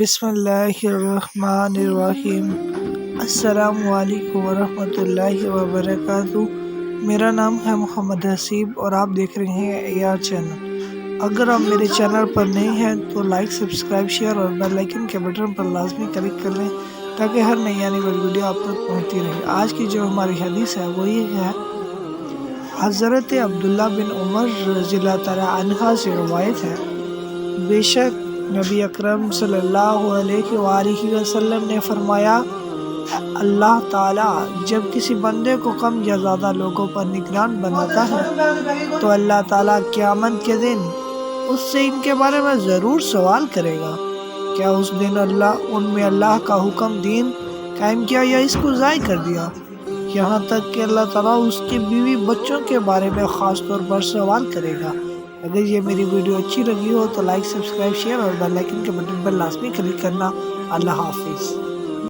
بسم اللہ الرحمن الرحیم۔ السلام علیکم ورحمۃ اللہ وبرکاتہ۔ میرا نام ہے محمد حسیب اور آپ دیکھ رہے ہیں AR چینل۔ اگر آپ میرے چینل پر نئے ہیں تو لائک، سبسکرائب، شیئر اور بیل آئیکن کے بٹن پر لازمی کلک کر لیں تاکہ ہر نئی آنے والی ویڈیو آپ تک پہنچتی رہے۔ آج کی جو ہماری حدیث ہے وہ یہ ہے، حضرت عبداللہ بن عمر رضی اللہ تعالیٰ عنہ سے روایت ہے، بے شک نبی اکرم صلی اللہ علیہ وآلہ وسلم نے فرمایا، اللہ تعالیٰ جب کسی بندے کو کم یا زیادہ لوگوں پر نگران بناتا ہے تو اللہ تعالیٰ قیامت کے دن اس سے ان کے بارے میں ضرور سوال کرے گا، کیا اس دن ان میں اللہ کا حکم دین قائم کیا یا اس کو ضائع کر دیا، یہاں تک کہ اللہ تعالیٰ اس کے بیوی بچوں کے بارے میں خاص طور پر سوال کرے گا۔ اگر یہ میری ویڈیو اچھی لگی ہو تو لائک، سبسکرائب، شیئر اور بیل آئیکن کے بٹن پر لازمی کلک کرنا۔ اللہ حافظ۔